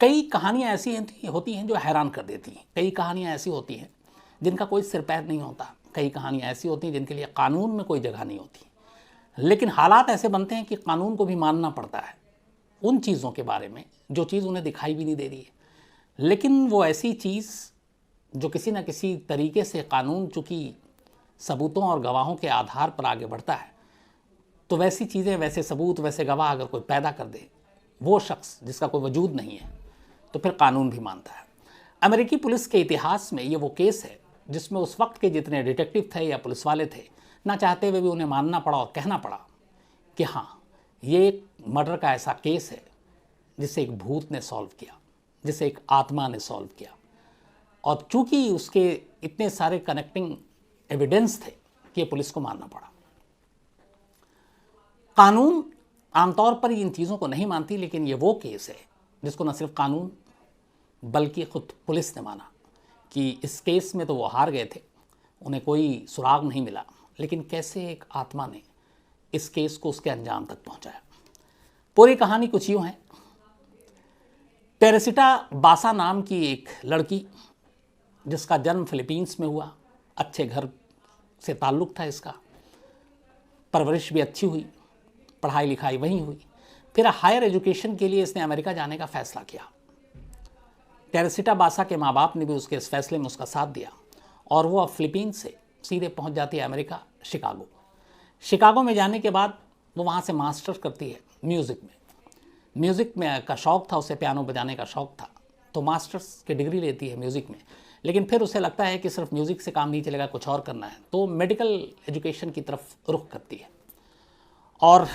कई कहानियाँ ऐसी होती हैं जो हैरान कर देती हैं, कई कहानियाँ ऐसी होती हैं जिनका कोई सिर पैर नहीं होता, कई कहानियाँ ऐसी होती हैं जिनके लिए कानून में कोई जगह नहीं होती, लेकिन हालात ऐसे बनते हैं कि कानून को भी मानना पड़ता है उन चीज़ों के बारे में जो चीज़ उन्हें दिखाई भी नहीं दे रही है। लेकिन वो ऐसी चीज़ जो किसी न किसी तरीके से कानून चूँकि सबूतों और गवाहों के आधार पर आगे बढ़ता है, तो वैसी चीज़ें, वैसे सबूत, वैसे गवाह अगर कोई पैदा कर दे, वो शख्स जिसका कोई वजूद नहीं है, तो फिर कानून भी मानता है। अमेरिकी पुलिस के इतिहास में ये वो केस है जिसमें उस वक्त के जितने डिटेक्टिव थे या पुलिस वाले थे, ना चाहते हुए भी उन्हें मानना पड़ा और कहना पड़ा कि हाँ, ये एक मर्डर का ऐसा केस है जिसे एक भूत ने सॉल्व किया, जिसे एक आत्मा ने सॉल्व किया। और चूंकि उसके इतने सारे कनेक्टिंग एविडेंस थे कि ये पुलिस को मानना पड़ा। कानून आमतौर पर इन चीज़ों को नहीं मानती, लेकिन ये वो केस है जिसको न सिर्फ कानून बल्कि खुद पुलिस ने माना कि इस केस में तो वो हार गए थे, उन्हें कोई सुराग नहीं मिला, लेकिन कैसे एक आत्मा ने इस केस को उसके अंजाम तक पहुंचाया। पूरी कहानी कुछ यूँ है। टेरेसिटा बासा नाम की एक लड़की जिसका जन्म फिलीपींस में हुआ, अच्छे घर से ताल्लुक़ था इसका, परवरिश भी अच्छी हुई, पढ़ाई लिखाई वहीं हुई, फिर हायर एजुकेशन के लिए इसने अमेरिका जाने का फ़ैसला किया। टेरेसिटा बासा के माँ बाप ने भी उसके इस फैसले में उसका साथ दिया और वो अब फिलीपींस से सीधे पहुंच जाती है अमेरिका, शिकागो। शिकागो में जाने के बाद वो वहाँ से मास्टर्स करती है म्यूज़िक में का शौक़ था उसे, पियानो बजाने का शौक़ था, तो मास्टर्स की डिग्री लेती है म्यूज़िक में। लेकिन फिर उसे लगता है कि सिर्फ म्यूज़िक से काम नहीं चलेगा, कुछ और करना है, तो मेडिकल एजुकेशन की तरफ रुख करती है और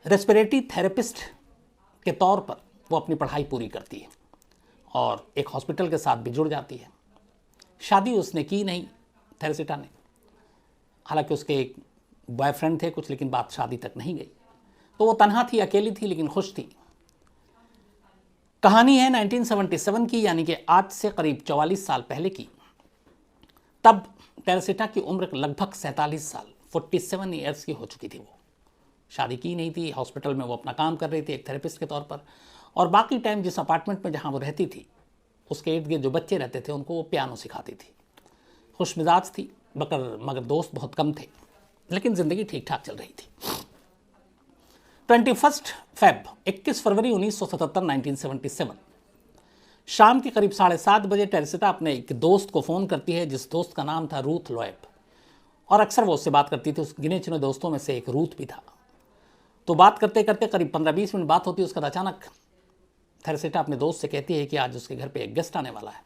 रेस्पिरेटरी थेरेपिस्ट के तौर पर वो अपनी पढ़ाई पूरी करती है और एक हॉस्पिटल के साथ भी जुड़ जाती है। शादी उसने की नहीं टेरेसिटा ने, हालांकि उसके एक बॉयफ्रेंड थे कुछ, लेकिन बात शादी तक नहीं गई, तो वो तन्हा थी, अकेली थी, लेकिन खुश थी। कहानी है 1977 की, यानी कि आज से करीब 44 साल पहले की। तब टेरेसिटा की उम्र लगभग 47 साल 47 ईयर्स की हो चुकी थी। वो शादी की नहीं थी, हॉस्पिटल में वो अपना काम कर रही थी एक थेरेपिस्ट के तौर पर, और बाकी टाइम जिस अपार्टमेंट में जहाँ वो रहती थी उसके इर्द गिर्द जो बच्चे रहते थे उनको वो पियानो सिखाती थी। खुश मिजाज थी, मगर दोस्त बहुत कम थे, लेकिन ज़िंदगी ठीक ठाक चल रही थी। 21 फरवरी 1977 1977 शाम के करीब 7:30 बजे टेरेसिटा अपने एक दोस्त को फ़ोन करती है, जिस दोस्त का नाम था रूथ लॉयब, और अक्सर वो उससे बात करती थी। उस गिने चुने दोस्तों में से एक रूथ भी था। तो बात करते करते करीब 15-20 मिनट बात होती है, उसके बाद अचानक टेरेसिटा अपने दोस्त से कहती है कि आज उसके घर पे एक गेस्ट आने वाला है,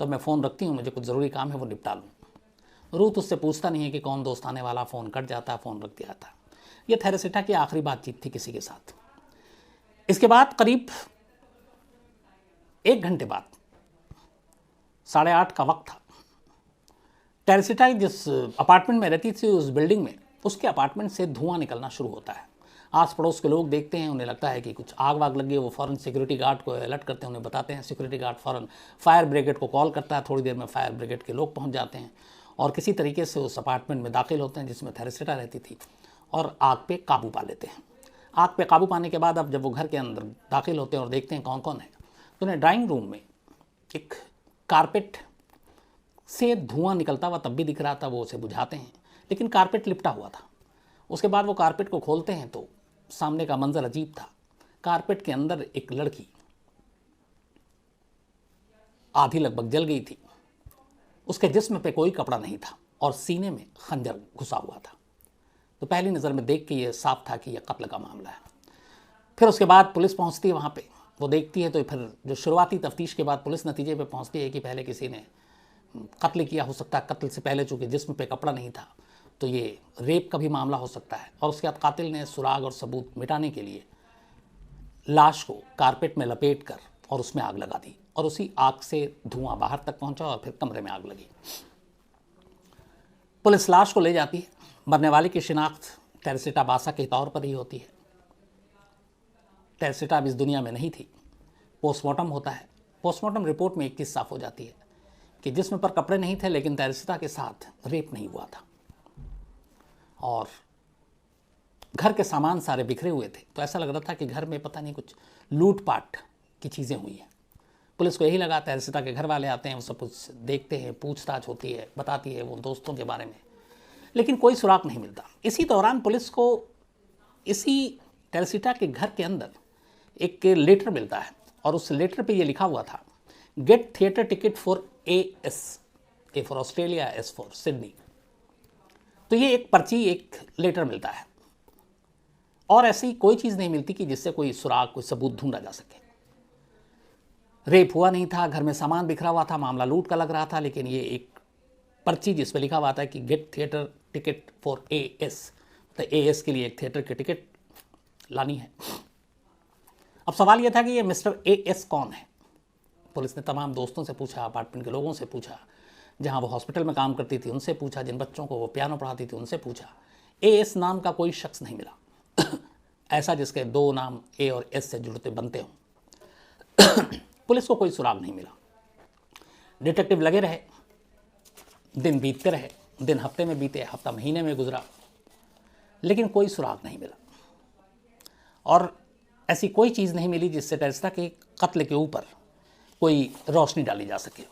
तो मैं फ़ोन रखती हूँ, मुझे कुछ ज़रूरी काम है वो निपटा लूँ। रूथ उससे पूछता नहीं है कि कौन दोस्त आने वाला, फ़ोन कट जाता, फ़ोन रख दिया था। ये टेरेसिटा की आखिरी बातचीत थी किसी के साथ। इसके बाद करीब 1 घंटे बाद 8:30 का वक्त था। टेरेसिटा जिस अपार्टमेंट में रहती थी उस बिल्डिंग में, उसके अपार्टमेंट से धुआं निकलना शुरू होता है। आस पड़ोस के लोग देखते हैं, उन्हें लगता है कि कुछ आग वाग लगी है, वो फ़ौरन सिक्योरिटी गार्ड को अलर्ट करते हैं, उन्हें बताते हैं। सिक्योरिटी गार्ड फ़ौरन फायर ब्रिगेड को कॉल करता है। थोड़ी देर में फायर ब्रिगेड के लोग पहुंच जाते हैं और किसी तरीके से उस अपार्टमेंट में दाखिल होते हैं जिसमें टेरेसिटा रहती थी, और आग पे काबू पा लेते हैं। आग पे काबू पाने के बाद अब जब वो घर के अंदर दाखिल होते हैं और देखते हैं कौन कौन है, तो उन्हें ड्राइंग रूम में एक कारपेट से धुआं निकलता हुआ तब भी दिख रहा था। वो उसे बुझाते हैं, लेकिन कारपेट लिपटा हुआ था। उसके बाद वो कारपेट को खोलते हैं तो सामने का मंजर अजीब था। कारपेट के अंदर एक लड़की आधी लगभग जल गई थी। उसके जिस्म पे कोई कपड़ा नहीं था और सीने में खंजर घुसा हुआ था। तो पहली नज़र में देख के ये साफ था कि यह कत्ल का मामला है। फिर उसके बाद पुलिस पहुंचती है वहाँ पे, वो देखती है, तो फिर जो शुरुआती तफ्तीश के बाद पुलिस नतीजे पे पहुंचती है कि पहले किसी ने कत्ल किया हो सकता है। कत्ल से पहले चूँकि जिस्म पे कपड़ा नहीं था तो ये रेप का भी मामला हो सकता है। और उसके बाद कातिल ने सुराग और सबूत मिटाने के लिए लाश को कारपेट में लपेट कर और उसमें आग लगा दी, और उसी आग से धुआं बाहर तक पहुंचा और फिर कमरे में आग लगी। पुलिस लाश को ले जाती है। मरने वाले की शिनाख्त टेरेसिटा बासा के तौर पर ही होती है। टेरेसिटा अब इस दुनिया में नहीं थी। पोस्टमार्टम होता है। पोस्टमार्टम रिपोर्ट में एक चीज़ साफ हो जाती है कि जिस्म पर कपड़े नहीं थे, लेकिन टेरेसिटा के साथ रेप नहीं हुआ था और घर के सामान सारे बिखरे हुए थे। तो ऐसा लग रहा था कि घर में पता नहीं कुछ लूटपाट की चीज़ें हुई हैं। पुलिस को यही लगा, तहसीलदार के घर वाले आते हैं, वो सब कुछ देखते हैं, पूछताछ होती है, बताती है वो दोस्तों के बारे में, लेकिन कोई सुराग नहीं मिलता। इसी दौरान पुलिस को इसी टेरेसिटा के घर के अंदर एक लेटर मिलता है और उस लेटर पे ये लिखा हुआ था, get theatre ticket for AS, A for Australia, S for Sydney. तो ये एक पर्ची, एक लेटर मिलता है और ऐसी कोई चीज़ नहीं मिलती कि जिससे कोई सुराग, कोई सबूत ढूंढा जा सके। रेप हुआ नहीं था, घर में सामान बिखरा हुआ था, मामला लूट का लग रहा था, लेकिन ये एक पर्ची जिस पे लिखा हुआ था कि get theatre ticket for AS, तो AS के लिए एक थिएटर की टिकट लानी है। अब सवाल यह था कि ये मिस्टर AS कौन है। पुलिस ने तमाम दोस्तों से पूछा, अपार्टमेंट के लोगों से पूछा, जहां वो हॉस्पिटल में काम करती थी उनसे पूछा, जिन बच्चों को वो पियानो पढ़ाती थी उनसे पूछा। AS नाम का कोई शख्स नहीं मिला ऐसा जिसके दो नाम A और S से जुड़ते बनते हों। पुलिस को कोई सुराग नहीं मिला। डिटेक्टिव लगे रहे, दिन बीतते रहे, दिन हफ्ते में बीते, हफ्ता महीने में गुजरा, लेकिन कोई सुराग नहीं मिला और ऐसी कोई चीज़ नहीं मिली जिससे टेरेसा के कत्ल के ऊपर कोई रोशनी डाली जा सके।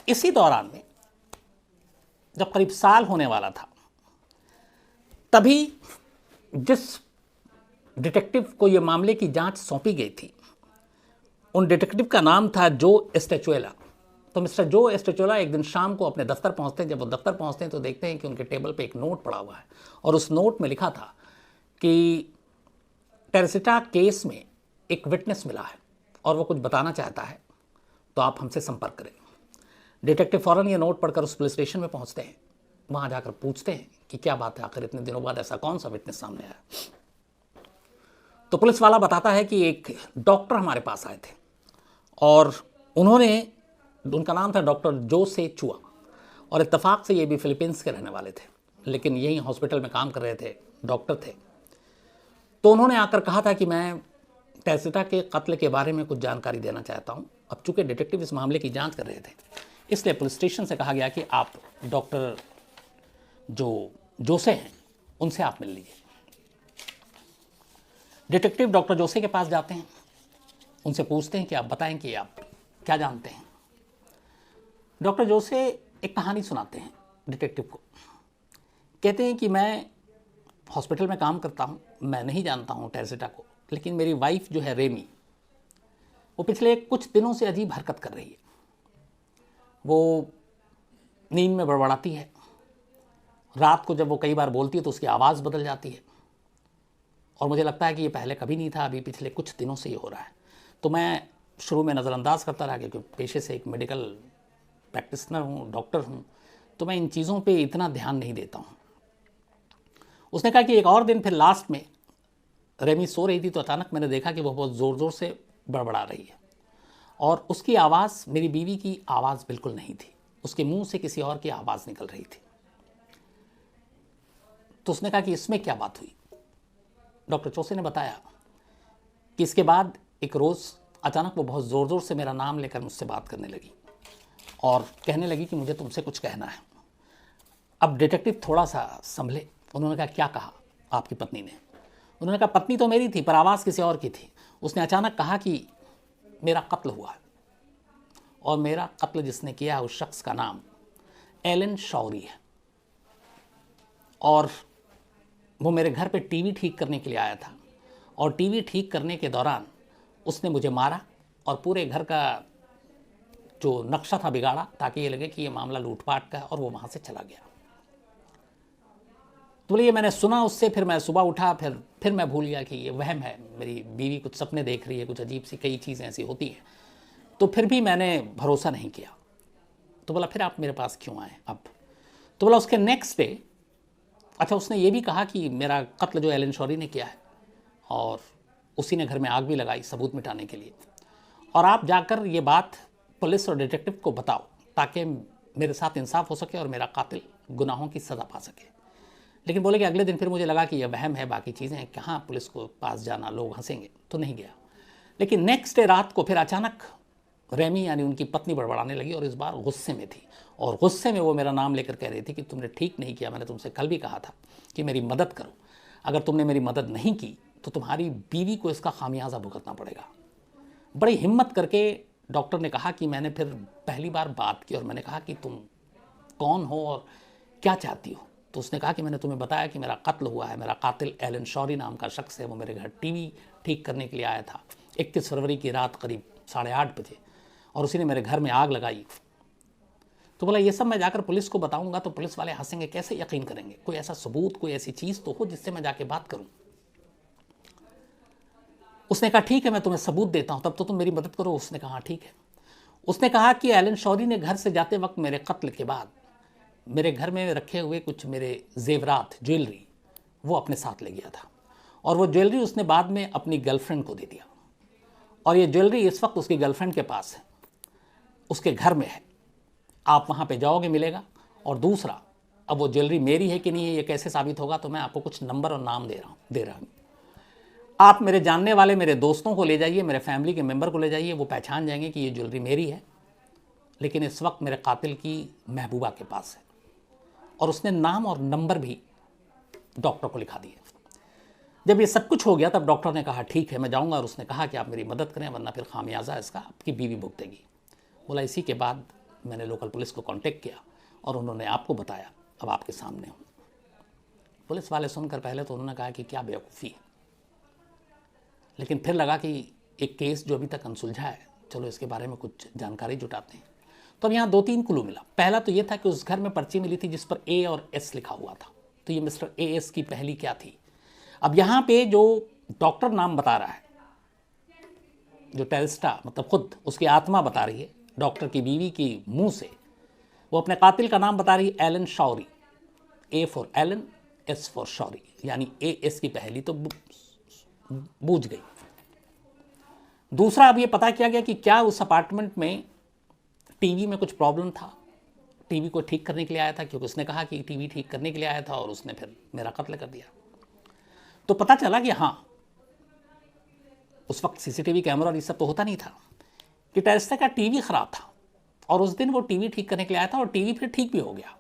इसी दौरान में जब करीब साल होने वाला था, तभी जिस डिटेक्टिव को ये मामले की जांच सौंपी गई थी, उन डिटेक्टिव का नाम था जो एस्टेचुएला। तो मिस्टर जो एस्टेचुएला एक दिन शाम को अपने दफ्तर पहुंचते हैं। जब वो दफ्तर पहुंचते हैं तो देखते हैं कि उनके टेबल पे एक नोट पड़ा हुआ है और उस नोट में लिखा था कि टेरेसिटा केस में एक विटनेस मिला है और वो कुछ बताना चाहता है, तो आप हमसे संपर्क करें। डिटेक्टिव फौरन ये नोट पढ़कर उस पुलिस स्टेशन में पहुंचते हैं। वहां जाकर पूछते हैं कि क्या बात है, आखिर इतने दिनों बाद ऐसा कौन सा विटनेस सामने आया। तो पुलिस वाला बताता है कि एक डॉक्टर हमारे पास आए थे और उनका नाम था डॉक्टर जोसे चुआ और इत्तेफाक से ये भी फिलीपींस के रहने वाले थे, लेकिन यही हॉस्पिटल में काम कर रहे थे, डॉक्टर थे। तो उन्होंने आकर कहा था कि मैं टेरेसिटा के कत्ल के बारे में कुछ जानकारी देना चाहता हूं। अब चूंकि डिटेक्टिव इस मामले की जांच कर रहे थे, इसलिए पुलिस स्टेशन से कहा गया कि आप डॉक्टर जोसे हैं उनसे आप मिल लीजिए। डिटेक्टिव डॉक्टर जोसे के पास जाते हैं, उनसे पूछते हैं कि आप बताएं कि आप क्या जानते हैं। डॉक्टर जोसे एक कहानी सुनाते हैं डिटेक्टिव को। कहते हैं कि मैं हॉस्पिटल में काम करता हूं, मैं नहीं जानता हूं टेरेसिटा को, लेकिन मेरी वाइफ जो है रेमी, वो पिछले कुछ दिनों से अजीब हरकत कर रही है। वो नींद में बड़बड़ाती है, रात को जब वो कई बार बोलती है तो उसकी आवाज़ बदल जाती है और मुझे लगता है कि ये पहले कभी नहीं था, अभी पिछले कुछ दिनों से ये हो रहा है। तो मैं शुरू में नज़रअंदाज करता रहा क्योंकि पेशे से एक मेडिकल प्रैक्टिशनर हूँ, डॉक्टर हूँ, तो मैं इन चीज़ों पे इतना ध्यान नहीं देता हूँ। उसने कहा कि एक और दिन फिर लास्ट में रेमी सो रही थी तो अचानक मैंने देखा कि वो बहुत ज़ोर ज़ोर से बड़बड़ा रही है और उसकी आवाज़ मेरी बीवी की आवाज़ बिल्कुल नहीं थी, उसके मुंह से किसी और की आवाज़ निकल रही थी। तो उसने कहा कि इसमें क्या बात हुई। डॉक्टर चोसे ने बताया कि इसके बाद एक रोज़ अचानक वो बहुत ज़ोर ज़ोर से मेरा नाम लेकर मुझसे बात करने लगी और कहने लगी कि मुझे तुमसे कुछ कहना है। अब डिटेक्टिव थोड़ा सा संभले। उन्होंने कहा क्या कहा आपकी पत्नी ने। उन्होंने कहा पत्नी तो मेरी थी पर आवाज़ किसी और की थी। उसने अचानक कहा कि मेरा कत्ल हुआ है और मेरा कत्ल जिसने किया है उस शख्स का नाम एलन शौरी है और वो मेरे घर पे टीवी ठीक करने के लिए आया था और टीवी ठीक करने के दौरान उसने मुझे मारा और पूरे घर का जो नक्शा था बिगाड़ा ताकि ये लगे कि ये मामला लूटपाट का है और वो वहाँ से चला गया। तो बोले ये मैंने सुना उससे, फिर मैं सुबह उठा, फिर मैं भूल गया कि ये वहम है, मेरी बीवी कुछ सपने देख रही है, कुछ अजीब सी कई चीज़ें ऐसी होती हैं। तो फिर भी मैंने भरोसा नहीं किया। तो बोला फिर आप मेरे पास क्यों आए अब। तो बोला उसके नेक्स्ट डे, अच्छा उसने ये भी कहा कि मेरा कत्ल जो एलन शौरी ने किया है और उसी ने घर में आग भी लगाई सबूत मिटाने के लिए, और आप जाकर ये बात पुलिस और डिटेक्टिव को बताओ ताकि मेरे साथ इंसाफ हो सके और मेरा कातिल गुनाहों की सज़ा पा सके। लेकिन बोले कि अगले दिन फिर मुझे लगा कि यह वहम है, बाकी चीज़ें हैं, कहाँ पुलिस को पास जाना, लोग हंसेंगे, तो नहीं गया। लेकिन नेक्स्ट डे रात को फिर अचानक रेमी यानी उनकी पत्नी बड़बड़ाने लगी और इस बार गुस्से में थी और गुस्से में वो मेरा नाम लेकर कह रही थी कि तुमने ठीक नहीं किया, मैंने तुमसे कल भी कहा था कि मेरी मदद करो, अगर तुमने मेरी मदद नहीं की तो तुम्हारी बीवी को इसका खामियाजा भुगतना पड़ेगा। बड़ी हिम्मत करके डॉक्टर ने कहा कि मैंने फिर पहली बार बात की और मैंने कहा कि तुम कौन हो और क्या चाहती हो। तो उसने कहा कि मैंने तुम्हें बताया कि मेरा कत्ल हुआ है, मेरा कातिल एलन शौरी नाम का शख्स है, वो मेरे घर टीवी ठीक करने के लिए आया था 31 फरवरी की रात करीब 8:30 बजे, और उसी ने मेरे घर में आग लगाई। तो बोला ये सब मैं जाकर पुलिस को बताऊंगा तो पुलिस वाले हंसेंगे, कैसे यकीन करेंगे, कोई ऐसा सबूत, कोई ऐसी चीज़ तो हो जिससे मैं जाके बात करूं। उसने कहा ठीक है मैं तुम्हें सबूत देता हूं, तब तो तुम मेरी मदद करो। उसने कहा ठीक है। उसने कहा कि एलन शौरी ने घर से जाते वक्त मेरे कत्ल के बाद मेरे घर में रखे हुए कुछ मेरे जेवरात, ज्वेलरी, वो अपने साथ ले गया था, और वो ज्वेलरी उसने बाद में अपनी गर्लफ्रेंड को दे दिया, और ये ज्वेलरी इस वक्त उसकी गर्लफ्रेंड के पास है, उसके घर में है। आप वहाँ पे जाओगे मिलेगा। और दूसरा, अब वो ज्वेलरी मेरी है कि नहीं है ये कैसे साबित होगा, तो मैं आपको कुछ नंबर और नाम दे रहा हूँ। आप मेरे जानने वाले मेरे दोस्तों को ले जाइए, मेरे फैमिली के मेंबर को ले जाइए, वो पहचान जाएंगे कि ये ज्वेलरी मेरी है, लेकिन इस वक्त मेरे कातिल की महबूबा के पास है। और उसने नाम और नंबर भी डॉक्टर को लिखा दिए। जब ये सब कुछ हो गया तब डॉक्टर ने कहा ठीक है मैं जाऊंगा, और उसने कहा कि आप मेरी मदद करें वरना फिर खामियाजा इसका आपकी बीवी भुगतेगी। बोला इसी के बाद मैंने लोकल पुलिस को कांटेक्ट किया और उन्होंने आपको बताया, अब आपके सामने हूँ। पुलिस वाले सुनकर पहले तो उन्होंने कहा कि क्या बेवकूफ़ी है, लेकिन फिर लगा कि एक केस जो अभी तक अनसुलझा है, चलो इसके बारे में कुछ जानकारी जुटाते हैं। तो अब यहाँ 2-3 क्लू मिला। पहला तो ये था कि उस घर में पर्ची मिली थी जिस पर ए और एस लिखा हुआ था, तो ये मिस्टर ए एस की पहली क्या थी। अब यहाँ पे जो डॉक्टर नाम बता रहा है, जो टेरेस्टा मतलब खुद उसकी आत्मा बता रही है डॉक्टर की बीवी की मुंह से, वो अपने कातिल का नाम बता रही है Alan Shourie. A for Alan, S for Shourie, यानी ए एस की पहली तो बूझ गई। दूसरा, अब ये पता किया गया कि क्या उस अपार्टमेंट में टीवी में कुछ प्रॉब्लम था, टीवी को ठीक करने के लिए आया था, क्योंकि उसने कहा कि टीवी ठीक करने के लिए आया था और उसने फिर मेरा कत्ल कर दिया। तो पता चला कि हाँ, उस वक्त सीसीटीवी कैमरा और ये सब तो होता नहीं था, कि टेरेस्टा का टीवी खराब था और उस दिन वो टीवी ठीक करने के लिए आया था और टीवी फिर ठीक भी हो गया।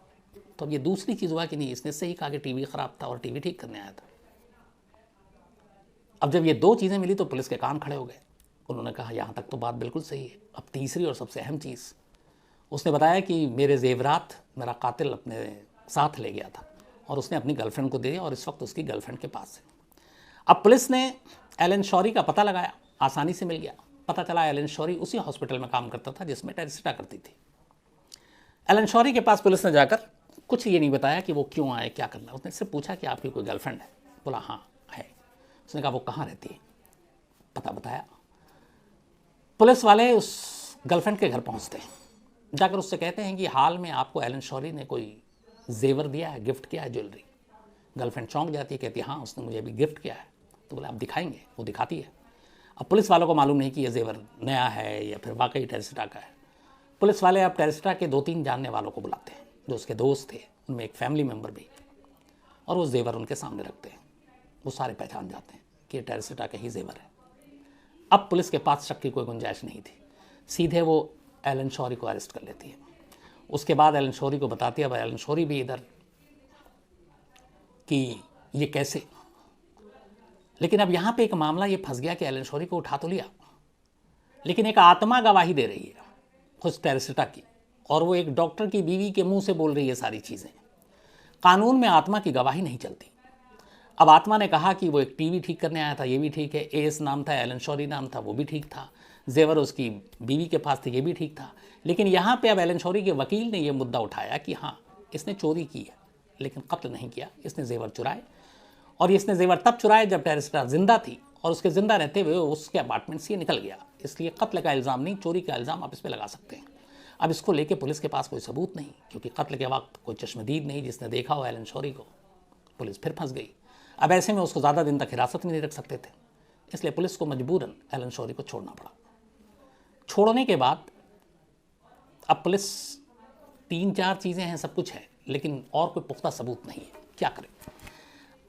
तो अब ये दूसरी चीज़ हुआ कि नहीं, इसने सही कहा कि टीवी खराब था और टीवी ठीक करने आया था। अब जब ये दो चीज़ें मिली तो पुलिस के कान खड़े हो गए। उन्होंने कहा यहाँ तक तो बात बिल्कुल सही है। अब तीसरी और सबसे अहम चीज़, उसने बताया कि मेरे जेवरात मेरा कातिल अपने साथ ले गया था और उसने अपनी गर्लफ्रेंड को दिए और इस वक्त उसकी गर्लफ्रेंड के पास है। अब पुलिस ने एलन शौरी का पता लगाया, आसानी से मिल गया। पता चला एलन शौरी उसी हॉस्पिटल में काम करता था जिसमें टेरेस्टा करती थी। एलन शौरी के पास पुलिस ने जाकर कुछ ये नहीं बताया कि वो क्यों आए, क्या करना। उसने सिर्फ पूछा कि आपकी कोई गर्लफ्रेंड है। बोला हाँ है। उसने कहा वो कहाँ रहती है, पता बताया। पुलिस वाले उस गर्लफ्रेंड के घर पहुँचते हैं, जाकर उससे कहते हैं कि हाल में आपको एलन शौरी ने कोई जेवर दिया है, गिफ्ट किया है, ज्वेलरी। गर्लफ्रेंड चौंक जाती है, कहती है हाँ उसने मुझे अभी गिफ्ट किया है। तो बोले आप दिखाएंगे, वो दिखाती है। अब पुलिस वालों को मालूम नहीं कि ये जेवर नया है या फिर वाकई टेरेस्टा का है। पुलिस वाले अब टेरेस्टा के 2-3 जानने वालों को बुलाते हैं जो उसके दोस्त थे, उनमें एक फैमिली मेम्बर भी, और वो जेवर उनके सामने रखते हैं। वो सारे पहचान जाते हैं कि ये टेरेस्टा का ही जेवर है। अब पुलिस के पास शक की कोई गुंजाइश नहीं थी, सीधे वो एलन शौरी को अरेस्ट कर लेती है। उसके बाद एलन शौरी को बताती है। अब एलन शौरी भी इधर कि ये कैसे, लेकिन अब यहाँ पे एक मामला ये फंस गया कि एलन शौरी को उठा तो लिया, लेकिन एक आत्मा गवाही दे रही है खुद टेरेस्टा की, और वो एक डॉक्टर की बीवी के मुंह से बोल रही है सारी चीज़ें। कानून में आत्मा की गवाही नहीं चलती। अब आत्मा ने कहा कि वो एक टीवी ठीक करने आया था, ये भी ठीक है, एस नाम था, एलन शौरी नाम था, वो भी ठीक था, जेवर उसकी बीवी के पास थे, ये भी ठीक था। लेकिन यहाँ पे अब एलन शौरी के वकील ने ये मुद्दा उठाया कि हाँ इसने चोरी की है लेकिन कत्ल नहीं किया, इसने जेवर चुराए, और इसने जेवर तब चुराए जब टेरेस्टा जिंदा थी और उसके जिंदा रहते हुए उसके अपार्टमेंट से निकल गया, इसलिए कत्ल का इल्ज़ाम नहीं, चोरी का इल्ज़ाम आप इस पर लगा सकते हैं। अब इसको लेके पुलिस के पास कोई सबूत नहीं, क्योंकि कत्ल के वक्त कोई चश्मदीद नहीं जिसने देखा हो एलन शौरी को। पुलिस फिर फंस गई। अब ऐसे में उसको ज़्यादा दिन तक हिरासत में नहीं रख सकते थे, इसलिए पुलिस को मजबूरन एलन शौरी को छोड़ना पड़ा। छोड़ने के बाद अब पुलिस 3-4 चीज़ें हैं, सब कुछ है, लेकिन और कोई पुख्ता सबूत नहीं है, क्या करें।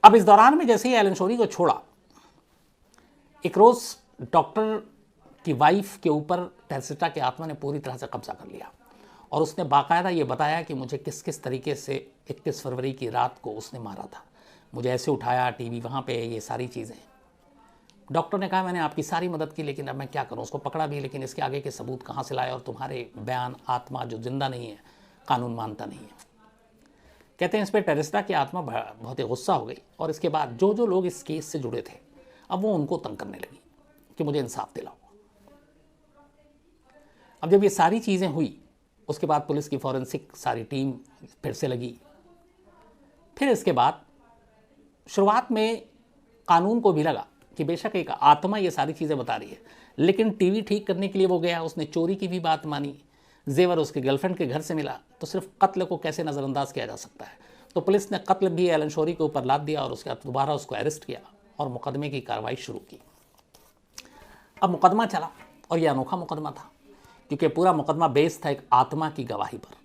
अब इस दौरान में जैसे ही एलन शौरी को छोड़ा, एक रोज़ डॉक्टर की वाइफ के ऊपर टेरेस्टा के आत्मा ने पूरी तरह से कब्जा कर लिया, और उसने बाकायदा ये बताया कि मुझे किस किस तरीके से 31 फरवरी की रात को उसने मारा था, मुझे ऐसे उठाया, टीवी वहाँ पे, ये सारी चीज़ें। डॉक्टर ने कहा मैंने आपकी सारी मदद की, लेकिन अब मैं क्या करूं, उसको पकड़ा भी, लेकिन इसके आगे के सबूत कहाँ से लाए, और तुम्हारे बयान आत्मा जो जिंदा नहीं है कानून मानता नहीं है। कहते हैं इस पर टेरेस्टा की आत्मा बहुत ही गुस्सा हो गई, और इसके बाद जो जो लोग इस केस से जुड़े थे अब वो उनको तंग करने लगी कि मुझे इंसाफ दिलाओ। अब जब ये सारी चीज़ें हुई उसके बाद पुलिस की फॉरेंसिक सारी टीम फिर से लगी। फिर इसके बाद शुरुआत में कानून को भी लगा कि बेशक एक आत्मा ये सारी चीज़ें बता रही है, लेकिन टीवी ठीक करने के लिए वो गया, उसने चोरी की भी बात मानी, जेवर उसके गर्लफ्रेंड के घर से मिला, तो सिर्फ कत्ल को कैसे नज़रअंदाज किया जा सकता है। तो पुलिस ने कत्ल भी एलन शोरी के ऊपर लाद दिया और उसके बाद दोबारा उसको अरेस्ट किया और मुकदमे की कार्रवाई शुरू की। अब मुकदमा चला और यह अनोखा मुकदमा था, क्योंकि पूरा मुकदमा बेस था एक आत्मा की गवाही पर,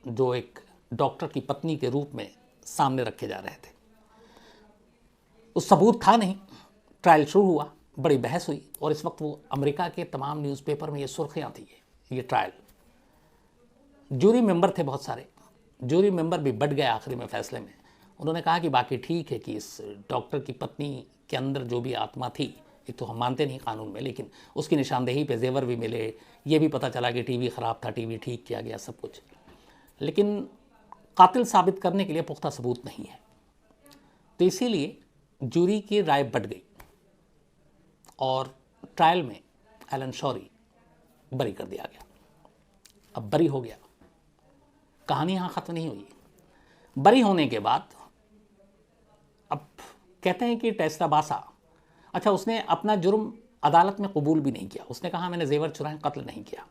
जो एक डॉक्टर की पत्नी के रूप में सामने रखे जा रहे थे। उस सबूत था नहीं। ट्रायल शुरू हुआ, बड़ी बहस हुई, और इस वक्त वो अमेरिका के तमाम न्यूज़पेपर में ये सुर्खियाँ थी, ये ट्रायल। जूरी मेंबर थे बहुत सारे, जूरी मेंबर भी बढ़ गए आखिरी में फैसले में। उन्होंने कहा कि बाकी ठीक है कि इस डॉक्टर की पत्नी के अंदर जो भी आत्मा थी, एक तो हम मानते नहीं कानून में, लेकिन उसकी निशानदेही पे जेवर भी मिले, ये भी पता चला कि टीवी ख़राब था, टीवी ठीक किया गया, सब कुछ, लेकिन कातिल साबित करने के लिए पुख्ता सबूत नहीं है। तो इसीलिए जूरी की राय बढ़ गई और ट्रायल में एलन शोरी बरी कर दिया गया। अब बरी हो गया, कहानी यहाँ ख़त्म नहीं हुई। बरी होने के बाद अब कहते हैं कि टेरेस्टा बासा, अच्छा उसने अपना जुर्म अदालत में कबूल भी नहीं किया। उसने कहा मैंने जेवर चुराए, कत्ल नहीं किया,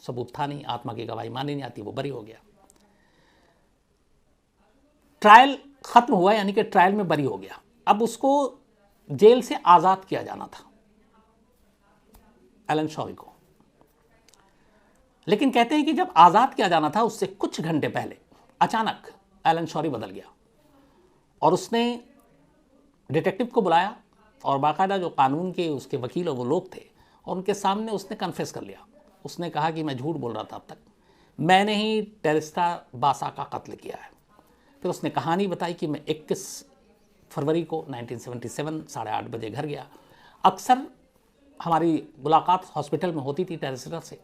सबूत था नहीं, आत्मा की गवाही मानी नहीं आती, वो बरी हो गया। ट्रायल ख़त्म हुआ, यानी कि ट्रायल में बरी हो गया। अब उसको जेल से आज़ाद किया जाना था एलन शोरी को, लेकिन कहते हैं कि जब आज़ाद किया जाना था उससे कुछ घंटे पहले अचानक एलन शोरी बदल गया और उसने डिटेक्टिव को बुलाया और बाकायदा जो कानून के उसके वकील और वो लोग थे, और उनके सामने उसने कन्फेस कर लिया। उसने कहा कि मैं झूठ बोल रहा था, अब तक मैंने ही टेरेस्टा बासा का कत्ल किया है। फिर उसने कहानी बताई कि मैं 21 फरवरी को 1977 8:30 बजे घर गया। अक्सर हमारी मुलाकात हॉस्पिटल में होती थी टेरेस्टा से,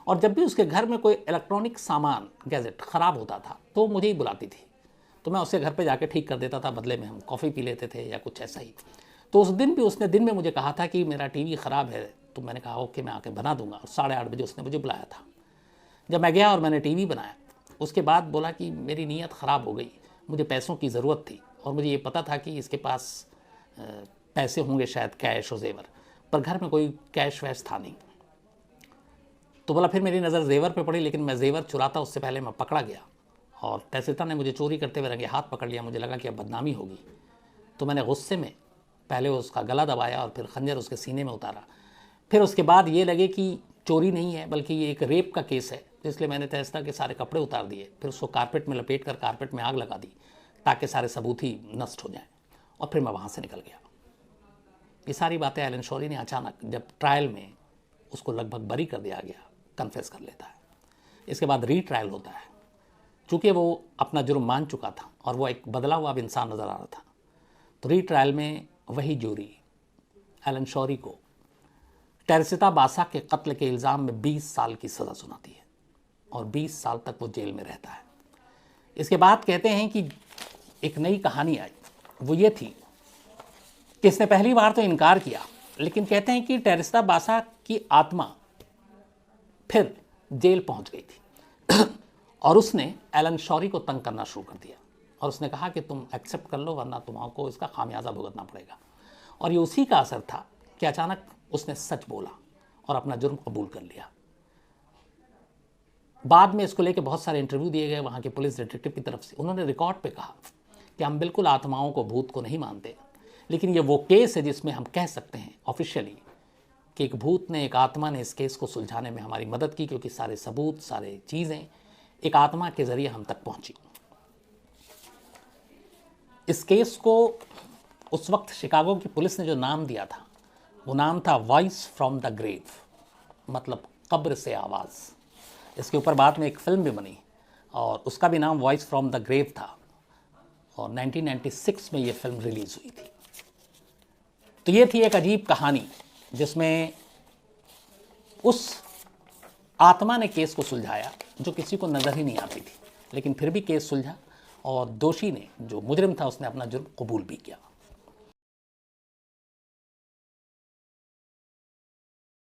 और जब भी उसके घर में कोई इलेक्ट्रॉनिक सामान गैजेट ख़राब होता था तो मुझे ही बुलाती थी, तो मैं उसके घर पे जाके ठीक कर देता था, बदले में हम कॉफ़ी पी लेते थे या कुछ ऐसा ही। तो उस दिन भी उसने दिन में मुझे कहा था कि मेरा टीवी ख़राब है, तो मैंने कहा ओके मैं आके बना दूंगा, और 8:30 बजे उसने मुझे बुलाया था। जब मैं गया और मैंने टीवी बनाया, उसके बाद बोला कि मेरी नीयत ख़राब हो गई, मुझे पैसों की ज़रूरत थी और मुझे ये पता था कि इसके पास पैसे होंगे शायद कैश और जेवर, पर घर में कोई कैश वैश था नहीं। तो बोला फिर मेरी नज़र जेवर पे पड़ी, लेकिन मैं जेवर चुराता उससे पहले मैं पकड़ा गया और टेरेस्टा ने मुझे चोरी करते हुए रंगे हाथ पकड़ लिया। मुझे लगा कि अब बदनामी होगी, तो मैंने गुस्से में पहले उसका गला दबाया और फिर खंजर उसके सीने में उतारा। फिर उसके बाद ये लगे कि चोरी नहीं है बल्कि ये एक रेप का केस है, तो इसलिए मैंने टेरेस्टा के सारे कपड़े उतार दिए, फिर उसको कारपेट में लपेट कर कारपेट में आग लगा दी ताकि सारे सबूत ही नष्ट हो जाएं, और फिर मैं वहाँ से निकल गया। ये सारी बातें एलन शोरी ने अचानक जब ट्रायल में उसको लगभग बरी कर दिया गया, कन्फेस कर लेता है। इसके बाद रीट्रायल होता है, चूँकि वो अपना जुर्म मान चुका था और वो एक बदला हुआ इंसान नज़र आ रहा था, तो रीट्रायल में वही जूरी एलन शोरी को टेरेस्टा बासा के कत्ल के इल्ज़ाम में 20 साल की सज़ा सुनाती है और 20 साल तक वो जेल में रहता है। इसके बाद कहते हैं कि एक नई कहानी आई, वो ये थी कि इसने पहली बार तो इनकार किया, लेकिन कहते हैं कि टेरेस्टा बासा की आत्मा फिर जेल पहुंच गई थी और उसने एलन शोरी को तंग करना शुरू कर दिया और उसने कहा कि तुम एक्सेप्ट कर लो वरना तुमको इसका खामियाजा भुगतना पड़ेगा। और ये उसी का असर था कि अचानक उसने सच बोला और अपना जुर्म कबूल कर लिया। बाद में इसको लेके बहुत सारे इंटरव्यू दिए गए वहाँ के पुलिस डिटेक्टिव की तरफ से। उन्होंने रिकॉर्ड पे कहा कि हम बिल्कुल आत्माओं को, भूत को नहीं मानते, लेकिन ये वो केस है जिसमें हम कह सकते हैं ऑफिशियली कि एक भूत ने, एक आत्मा ने इस केस को सुलझाने में हमारी मदद की, क्योंकि सारे सबूत, सारे चीज़ें एक आत्मा के ज़रिए हम तक पहुँची। इस केस को उस वक्त शिकागो की पुलिस ने जो नाम दिया था वो नाम था वॉइस फ्रॉम द ग्रेव, मतलब कब्र से आवाज़। इसके ऊपर बाद में एक फ़िल्म भी बनी और उसका भी नाम वॉइस फ्रॉम द ग्रेव था और 1996 में ये फिल्म रिलीज़ हुई थी। तो तो ये थी एक अजीब कहानी जिसमें उस आत्मा ने केस को सुलझाया जो किसी को नज़र ही नहीं आती थी, लेकिन फिर भी केस सुलझा और दोषी ने, जो मुजरिम था, उसने अपना जुर्म कबूल भी किया।